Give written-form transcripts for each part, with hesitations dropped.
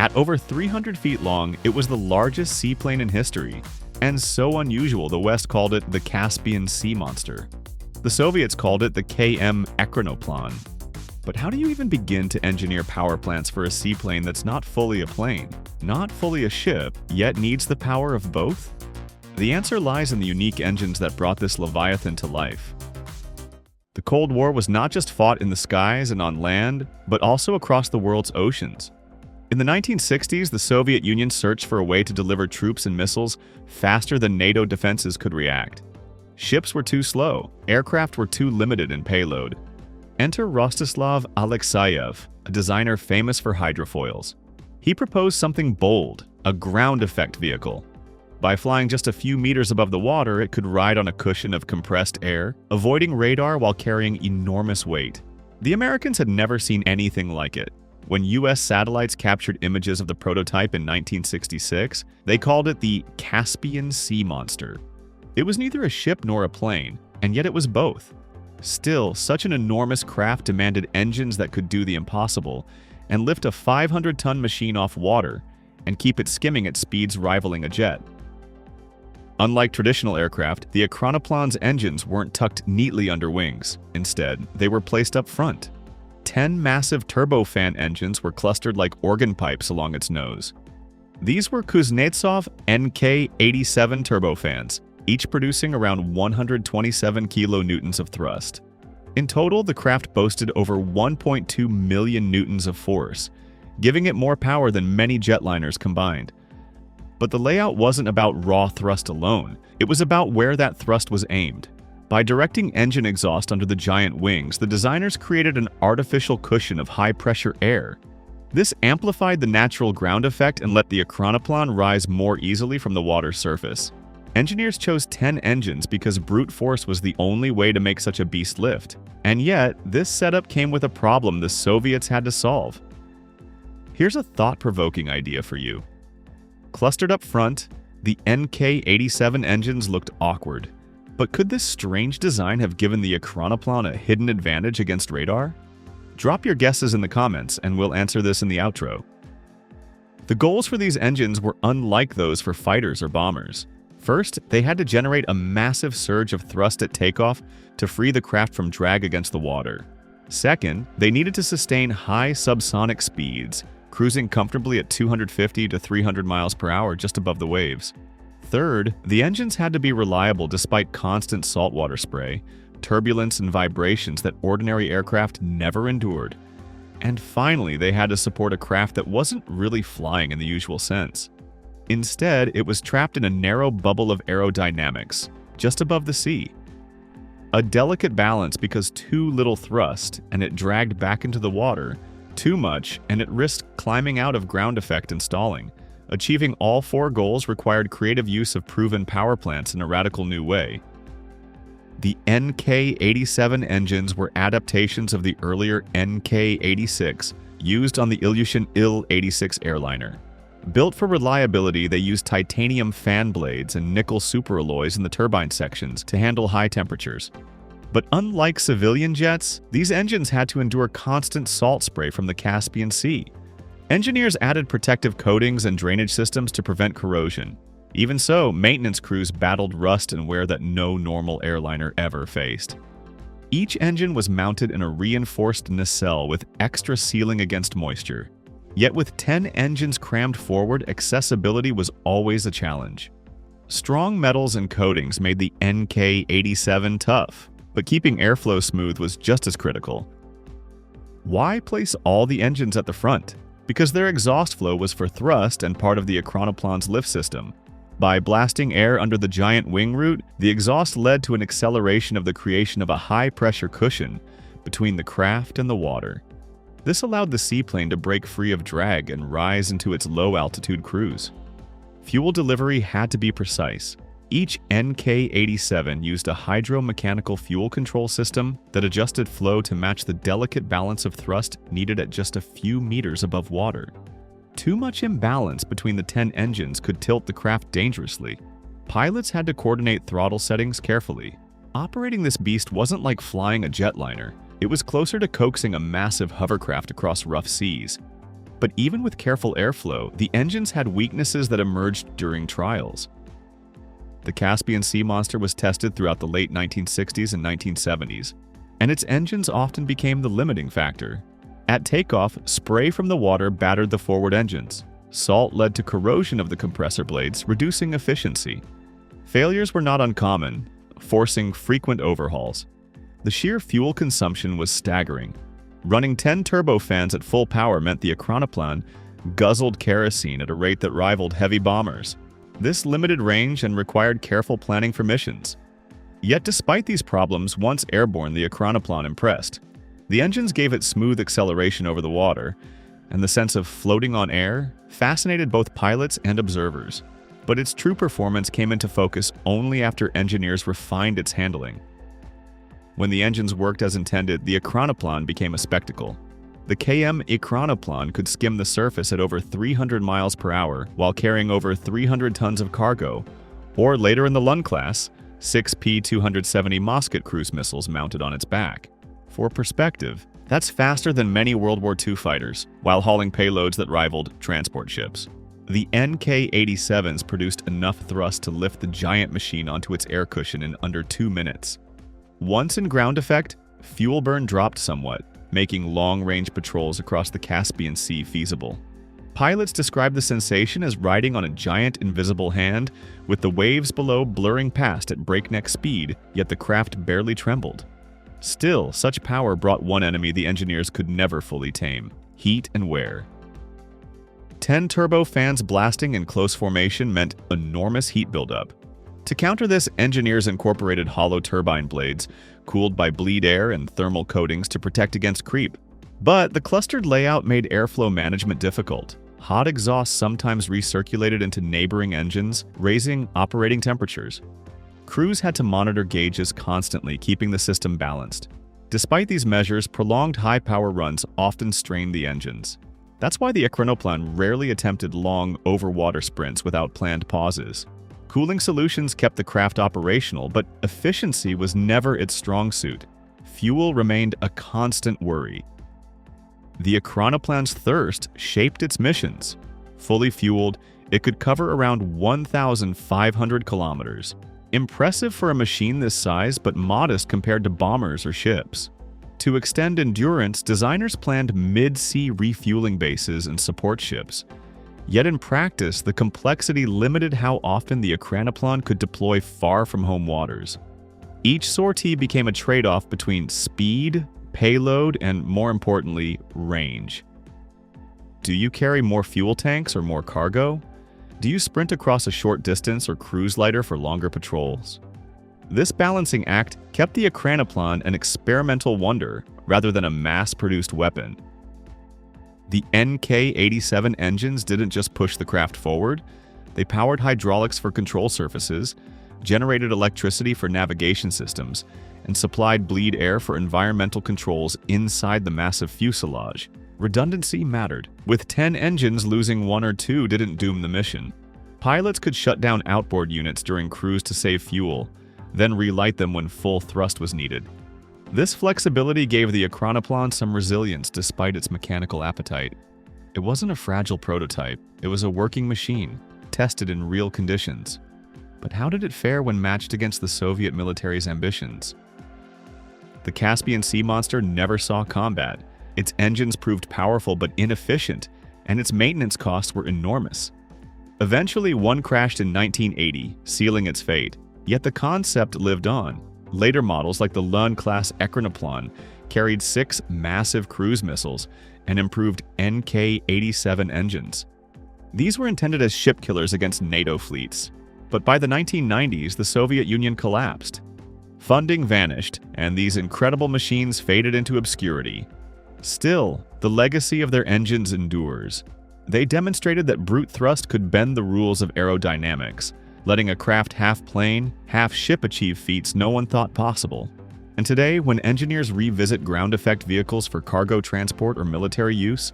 At over 300 feet long, it was the largest seaplane in history, and so unusual the West called it the Caspian Sea Monster. The Soviets called it the KM Ekranoplan. But how do you even begin to engineer power plants for a seaplane that's not fully a plane, not fully a ship, yet needs the power of both? The answer lies in the unique engines that brought this Leviathan to life. The Cold War was not just fought in the skies and on land, but also across the world's oceans. In the 1960s, the Soviet Union searched for a way to deliver troops and missiles faster than NATO defenses could react. Ships were too slow, aircraft were too limited in payload. Enter Rostislav Alexeyev, a designer famous for hydrofoils. He proposed something bold, a ground effect vehicle. By flying just a few meters above the water, it could ride on a cushion of compressed air, avoiding radar while carrying enormous weight. The Americans had never seen anything like it. When US satellites captured images of the prototype in 1966, they called it the Caspian Sea Monster. It was neither a ship nor a plane, and yet it was both. Still, such an enormous craft demanded engines that could do the impossible and lift a 500-ton machine off water and keep it skimming at speeds rivaling a jet. Unlike traditional aircraft, the Ekranoplan's engines weren't tucked neatly under wings. Instead, they were placed up front. 10 massive turbofan engines were clustered like organ pipes along its nose. These were Kuznetsov NK-87 turbofans, each producing around 127 kilonewtons of thrust. In total, the craft boasted over 1.2 million newtons of force, giving it more power than many jetliners combined. But the layout wasn't about raw thrust alone, it was about where that thrust was aimed. By directing engine exhaust under the giant wings, the designers created an artificial cushion of high-pressure air. This amplified the natural ground effect and let the Ekranoplan rise more easily from the water's surface. Engineers chose 10 engines because brute force was the only way to make such a beast lift. And yet, this setup came with a problem the Soviets had to solve. Here's a thought-provoking idea for you. Clustered up front, the NK-87 engines looked awkward. But could this strange design have given the Ekranoplan a hidden advantage against radar? Drop your guesses in the comments and we'll answer this in the outro. The goals for these engines were unlike those for fighters or bombers. First, they had to generate a massive surge of thrust at takeoff to free the craft from drag against the water. Second, they needed to sustain high subsonic speeds, cruising comfortably at 250 to 300 miles per hour just above the waves. Third, the engines had to be reliable despite constant saltwater spray, turbulence, and vibrations that ordinary aircraft never endured. And finally, they had to support a craft that wasn't really flying in the usual sense. Instead, it was trapped in a narrow bubble of aerodynamics, just above the sea. A delicate balance because too little thrust, and it dragged back into the water, too much, and it risked climbing out of ground effect and stalling. Achieving all 4 goals required creative use of proven power plants in a radical new way. The NK-87 engines were adaptations of the earlier NK-86 used on the Ilyushin Il-86 airliner. Built for reliability, they used titanium fan blades and nickel superalloys in the turbine sections to handle high temperatures. But unlike civilian jets, these engines had to endure constant salt spray from the Caspian Sea. Engineers added protective coatings and drainage systems to prevent corrosion. Even so, maintenance crews battled rust and wear that no normal airliner ever faced. Each engine was mounted in a reinforced nacelle with extra sealing against moisture. Yet with 10 engines crammed forward, accessibility was always a challenge. Strong metals and coatings made the NK-87 tough, but keeping airflow smooth was just as critical. Why place all the engines at the front? Because their exhaust flow was for thrust and part of the Ekranoplan's lift system. By blasting air under the giant wing root, the exhaust led to an acceleration of the creation of a high-pressure cushion between the craft and the water. This allowed the seaplane to break free of drag and rise into its low-altitude cruise. Fuel delivery had to be precise. Each NK-87 used a hydromechanical fuel control system that adjusted flow to match the delicate balance of thrust needed at just a few meters above water. Too much imbalance between the 10 engines could tilt the craft dangerously. Pilots had to coordinate throttle settings carefully. Operating this beast wasn't like flying a jetliner. It was closer to coaxing a massive hovercraft across rough seas. But even with careful airflow, the engines had weaknesses that emerged during trials. The Caspian Sea Monster was tested throughout the late 1960s and 1970s, and its engines often became the limiting factor. At takeoff, spray from the water battered the forward engines. Salt led to corrosion of the compressor blades, reducing efficiency. Failures were not uncommon, forcing frequent overhauls. The sheer fuel consumption was staggering. Running 10 turbofans at full power meant the Ekranoplan guzzled kerosene at a rate that rivaled heavy bombers. This limited range and required careful planning for missions. Yet despite these problems, once airborne, the Ekranoplan impressed. The engines gave it smooth acceleration over the water, and the sense of floating on air fascinated both pilots and observers. But its true performance came into focus only after engineers refined its handling. When the engines worked as intended, the Ekranoplan became a spectacle. The KM Ekranoplan could skim the surface at over 300 miles per hour while carrying over 300 tons of cargo, or later in the Lund class, 6 P-270 Musket cruise missiles mounted on its back. For perspective, that's faster than many World War II fighters, while hauling payloads that rivaled transport ships. The NK-87s produced enough thrust to lift the giant machine onto its air cushion in under 2 minutes. Once in ground effect, fuel burn dropped somewhat, making long-range patrols across the Caspian Sea feasible. Pilots describe the sensation as riding on a giant invisible hand, with the waves below blurring past at breakneck speed, yet the craft barely trembled. Still, such power brought one enemy the engineers could never fully tame: heat and wear. 10 turbofans blasting in close formation meant enormous heat buildup. To counter this, engineers incorporated hollow turbine blades, cooled by bleed air and thermal coatings to protect against creep. But the clustered layout made airflow management difficult. Hot exhaust sometimes recirculated into neighboring engines, raising operating temperatures. Crews had to monitor gauges constantly, keeping the system balanced. Despite these measures, prolonged high-power runs often strained the engines. That's why the Ekranoplan rarely attempted long over-water sprints without planned pauses. Cooling solutions kept the craft operational, but efficiency was never its strong suit. Fuel remained a constant worry. The Ekranoplan's thirst shaped its missions. Fully fueled, it could cover around 1,500 kilometers. Impressive for a machine this size, but modest compared to bombers or ships. To extend endurance, designers planned mid-sea refueling bases and support ships. Yet in practice, the complexity limited how often the Ekranoplan could deploy far from home waters. Each sortie became a trade-off between speed, payload, and more importantly, range. Do you carry more fuel tanks or more cargo? Do you sprint across a short distance or cruise lighter for longer patrols? This balancing act kept the Ekranoplan an experimental wonder rather than a mass-produced weapon. The NK-87 engines didn't just push the craft forward, they powered hydraulics for control surfaces, generated electricity for navigation systems, and supplied bleed air for environmental controls inside the massive fuselage. Redundancy mattered. With 10 engines, losing 1 or 2 didn't doom the mission. Pilots could shut down outboard units during cruise to save fuel, then relight them when full thrust was needed. This flexibility gave the Ekranoplan some resilience despite its mechanical appetite. It wasn't a fragile prototype, it was a working machine, tested in real conditions. But how did it fare when matched against the Soviet military's ambitions? The Caspian Sea Monster never saw combat. Its engines proved powerful but inefficient, and its maintenance costs were enormous. Eventually, one crashed in 1980, sealing its fate. Yet the concept lived on. Later models like the Lund-class Ekranoplan carried 6 massive cruise missiles and improved NK-87 engines. These were intended as ship killers against NATO fleets. But by the 1990s, the Soviet Union collapsed. Funding vanished, and these incredible machines faded into obscurity. Still, the legacy of their engines endures. They demonstrated that brute thrust could bend the rules of aerodynamics, letting a craft half-plane, half-ship achieve feats no one thought possible. And today, when engineers revisit ground-effect vehicles for cargo transport or military use,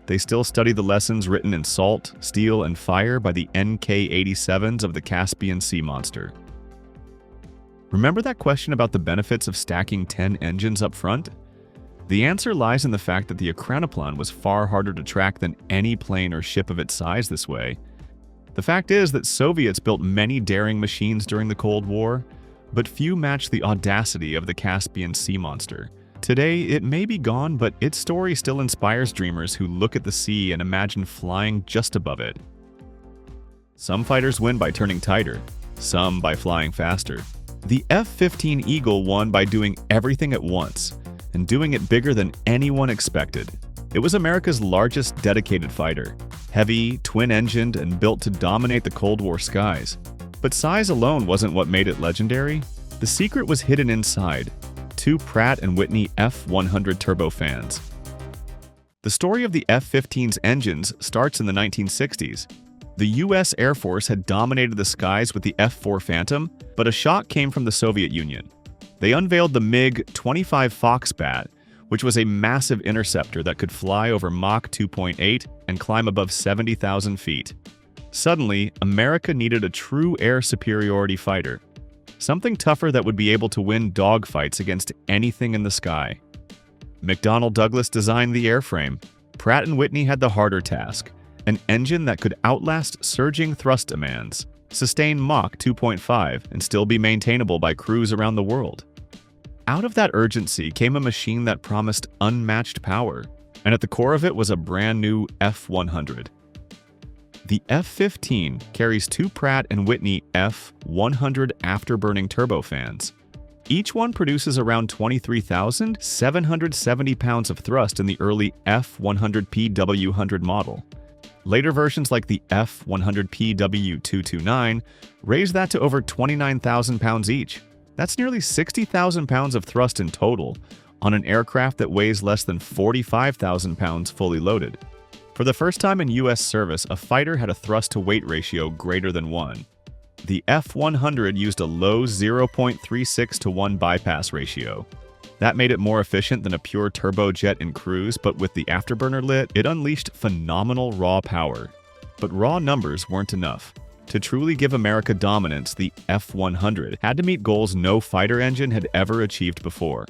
they still study the lessons written in salt, steel, and fire by the NK-87s of the Caspian Sea Monster. Remember that question about the benefits of stacking 10 engines up front? The answer lies in the fact that the Ekranoplan was far harder to track than any plane or ship of its size this way. The fact is that Soviets built many daring machines during the Cold War, but few matched the audacity of the Caspian Sea Monster. Today, it may be gone, but its story still inspires dreamers who look at the sea and imagine flying just above it. Some fighters win by turning tighter, some by flying faster. The F-15 Eagle won by doing everything at once, and doing it bigger than anyone expected. It was America's largest dedicated fighter, heavy, twin-engined, and built to dominate the Cold War skies. But size alone wasn't what made it legendary. The secret was hidden inside: two Pratt & Whitney F-100 turbofans. The story of the F-15's engines starts in the 1960s. The U.S. Air Force had dominated the skies with the F-4 Phantom, but a shock came from the Soviet Union. They unveiled the MiG-25 Foxbat, which was a massive interceptor that could fly over Mach 2.8 and climb above 70,000 feet. Suddenly, America needed a true air superiority fighter, something tougher that would be able to win dogfights against anything in the sky. McDonnell Douglas designed the airframe. Pratt & Whitney had the harder task: an engine that could outlast surging thrust demands, sustain Mach 2.5, and still be maintainable by crews around the world. Out of that urgency came a machine that promised unmatched power, and at the core of it was a brand new F-100. The F-15 carries two Pratt & Whitney F-100 afterburning turbofans. Each one produces around 23,770 pounds of thrust in the early F-100PW100 model. Later versions like the F-100PW229 raised that to over 29,000 pounds each. That's nearly 60,000 pounds of thrust in total on an aircraft that weighs less than 45,000 pounds fully loaded. For the first time in U.S. service, a fighter had a thrust-to-weight ratio greater than 1. The F-100 used a low 0.36 to 1 bypass ratio. That made it more efficient than a pure turbojet in cruise, but with the afterburner lit, it unleashed phenomenal raw power. But raw numbers weren't enough. To truly give America dominance, the F-100 had to meet goals no fighter engine had ever achieved before.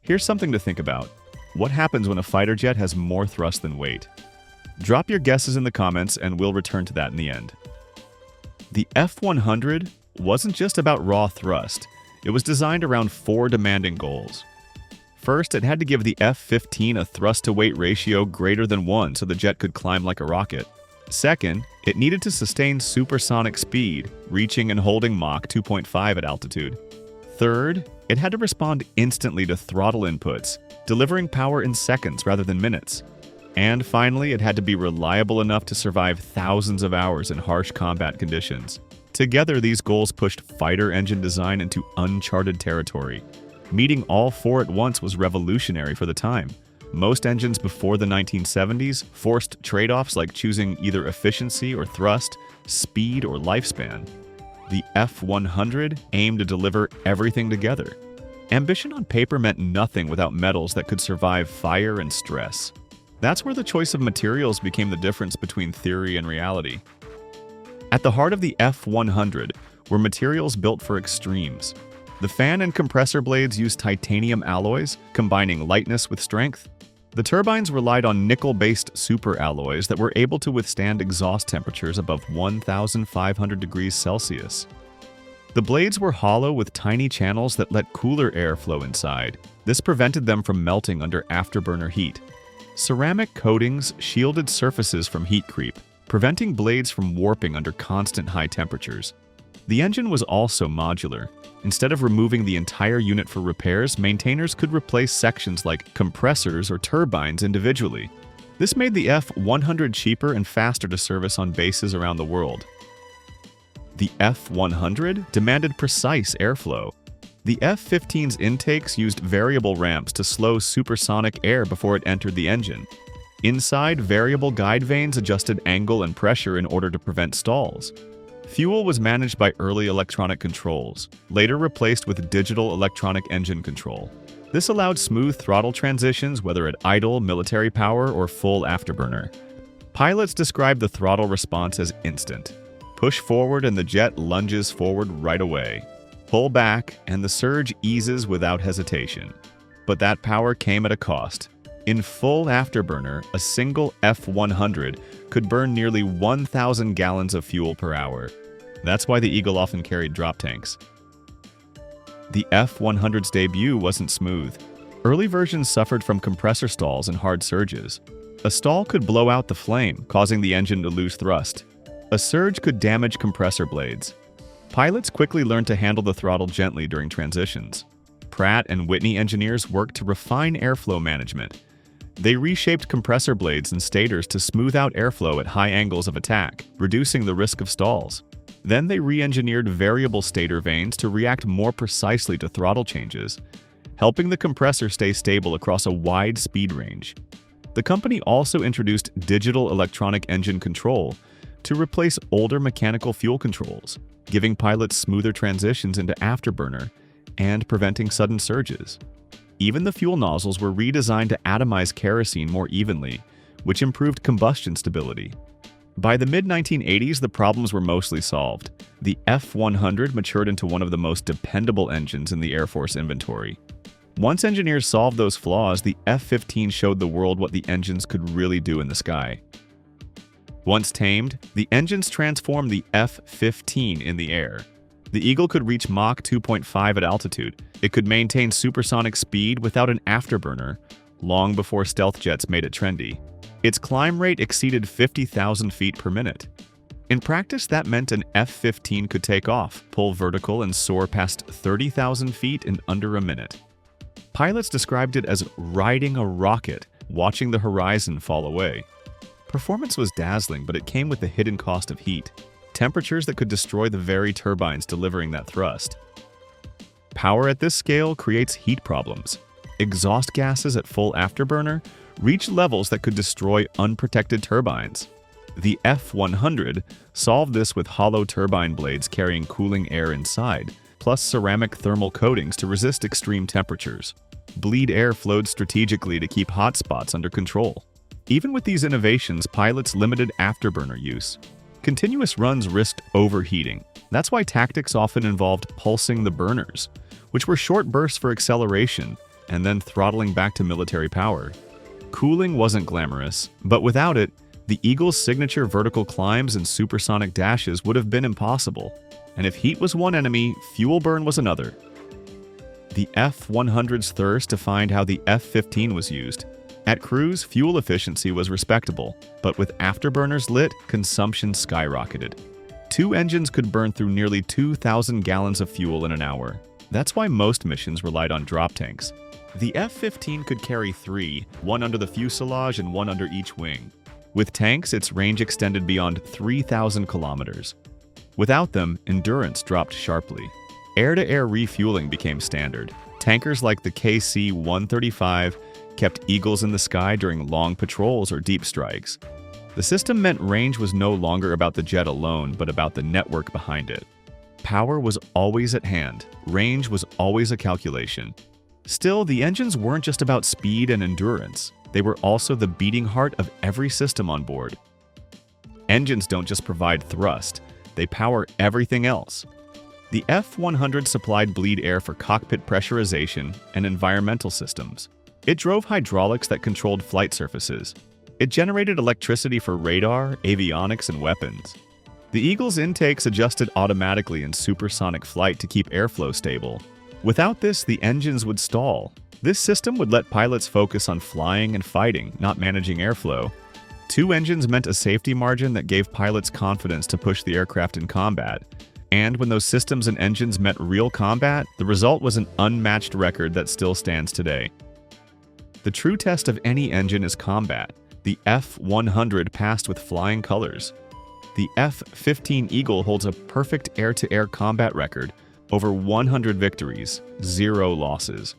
Here's something to think about. What happens when a fighter jet has more thrust than weight? Drop your guesses in the comments and we'll return to that in the end. The F-100 wasn't just about raw thrust. It was designed around 4 demanding goals. First, it had to give the F-15 a thrust-to-weight ratio greater than 1 so the jet could climb like a rocket. Second, it needed to sustain supersonic speed, reaching and holding Mach 2.5 at altitude. Third, it had to respond instantly to throttle inputs, delivering power in seconds rather than minutes. And finally, it had to be reliable enough to survive thousands of hours in harsh combat conditions. Together, these goals pushed fighter engine design into uncharted territory. Meeting all 4 at once was revolutionary for the time. Most engines before the 1970s forced trade-offs like choosing either efficiency or thrust, speed or lifespan. The F-100 aimed to deliver everything together. Ambition on paper meant nothing without metals that could survive fire and stress. That's where the choice of materials became the difference between theory and reality. At the heart of the F-100 were materials built for extremes. The fan and compressor blades used titanium alloys, combining lightness with strength. The turbines relied on nickel-based superalloys that were able to withstand exhaust temperatures above 1,500 degrees Celsius. The blades were hollow with tiny channels that let cooler air flow inside. This prevented them from melting under afterburner heat. Ceramic coatings shielded surfaces from heat creep, preventing blades from warping under constant high temperatures. The engine was also modular. Instead of removing the entire unit for repairs, maintainers could replace sections like compressors or turbines individually. This made the F-100 cheaper and faster to service on bases around the world. The F-100 demanded precise airflow. The F-15's intakes used variable ramps to slow supersonic air before it entered the engine. Inside, variable guide vanes adjusted angle and pressure in order to prevent stalls. Fuel was managed by early electronic controls, later replaced with digital electronic engine control. This allowed smooth throttle transitions whether at idle, military power, or full afterburner. Pilots described the throttle response as instant. Push forward and the jet lunges forward right away. Pull back and the surge eases without hesitation. But that power came at a cost. In full afterburner, a single F-100 could burn nearly 1,000 gallons of fuel per hour. That's why the Eagle often carried drop tanks. The F-100's debut wasn't smooth. Early versions suffered from compressor stalls and hard surges. A stall could blow out the flame, causing the engine to lose thrust. A surge could damage compressor blades. Pilots quickly learned to handle the throttle gently during transitions. Pratt and Whitney engineers worked to refine airflow management. They reshaped compressor blades and stators to smooth out airflow at high angles of attack, reducing the risk of stalls. Then they re-engineered variable stator vanes to react more precisely to throttle changes, helping the compressor stay stable across a wide speed range. The company also introduced digital electronic engine control to replace older mechanical fuel controls, giving pilots smoother transitions into afterburner and preventing sudden surges. Even the fuel nozzles were redesigned to atomize kerosene more evenly, which improved combustion stability. By the mid-1980s, the problems were mostly solved. The F-100 matured into one of the most dependable engines in the Air Force inventory. Once engineers solved those flaws, the F-15 showed the world what the engines could really do in the sky. Once tamed, the engines transformed the F-15 in the air. The Eagle could reach Mach 2.5 at altitude. It could maintain supersonic speed without an afterburner, long before stealth jets made it trendy. Its climb rate exceeded 50,000 feet per minute. In practice, that meant an F-15 could take off, pull vertical, and soar past 30,000 feet in under a minute. Pilots described it as riding a rocket, watching the horizon fall away. Performance was dazzling, but it came with the hidden cost of heat. Temperatures that could destroy the very turbines delivering that thrust. Power at this scale creates heat problems. Exhaust gases at full afterburner reach levels that could destroy unprotected turbines. The F-100 solved this with hollow turbine blades carrying cooling air inside, plus ceramic thermal coatings to resist extreme temperatures. Bleed air flowed strategically to keep hot spots under control. Even with these innovations, pilots limited afterburner use. Continuous runs risked overheating. That's why tactics often involved pulsing the burners, which were short bursts for acceleration, and then throttling back to military power. Cooling wasn't glamorous, but without it, the Eagle's signature vertical climbs and supersonic dashes would have been impossible. And if heat was one enemy, fuel burn was another. The F-100's thirst defined how the F-15 was used. At cruise, fuel efficiency was respectable, but with afterburners lit, consumption skyrocketed. Two engines could burn through nearly 2,000 gallons of fuel in an hour. That's why most missions relied on drop tanks. The F-15 could carry three, one under the fuselage and one under each wing. With tanks, its range extended beyond 3,000 kilometers. Without them, endurance dropped sharply. Air-to-air refueling became standard. Tankers like the KC-135 kept Eagles in the sky during long patrols or deep strikes. The system meant range was no longer about the jet alone, but about the network behind it. Power was always at hand. Range was always a calculation. Still, the engines weren't just about speed and endurance. They were also the beating heart of every system on board. Engines don't just provide thrust, they power everything else. The F-100 supplied bleed air for cockpit pressurization and environmental systems. It drove hydraulics that controlled flight surfaces. It generated electricity for radar, avionics, and weapons. The Eagle's intakes adjusted automatically in supersonic flight to keep airflow stable. Without this, the engines would stall. This system would let pilots focus on flying and fighting, not managing airflow. Two engines meant a safety margin that gave pilots confidence to push the aircraft in combat. And when those systems and engines met real combat, the result was an unmatched record that still stands today. The true test of any engine is combat. The F-100 passed with flying colors. The F-15 Eagle holds a perfect air-to-air combat record, over 100 victories, 0 losses.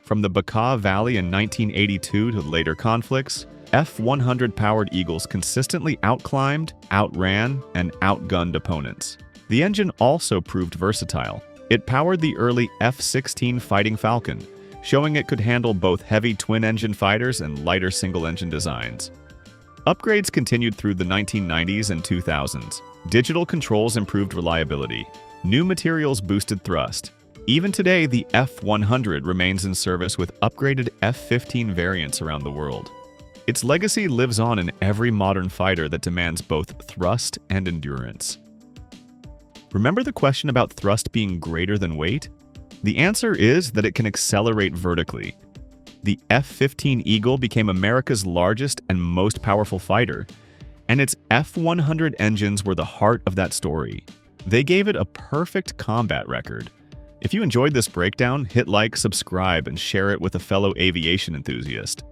From the Bekaa Valley in 1982 to later conflicts, F-100-powered Eagles consistently outclimbed, outran, and outgunned opponents. The engine also proved versatile. It powered the early F-16 Fighting Falcon, showing it could handle both heavy twin-engine fighters and lighter single-engine designs. Upgrades continued through the 1990s and 2000s. Digital controls improved reliability. New materials boosted thrust. Even today, the F-100 remains in service with upgraded F-15 variants around the world. Its legacy lives on in every modern fighter that demands both thrust and endurance. Remember the question about thrust being greater than weight? The answer is that it can accelerate vertically. The F-15 Eagle became America's largest and most powerful fighter, and its F-100 engines were the heart of that story. They gave it a perfect combat record. If you enjoyed this breakdown, hit like, subscribe, and share it with a fellow aviation enthusiast.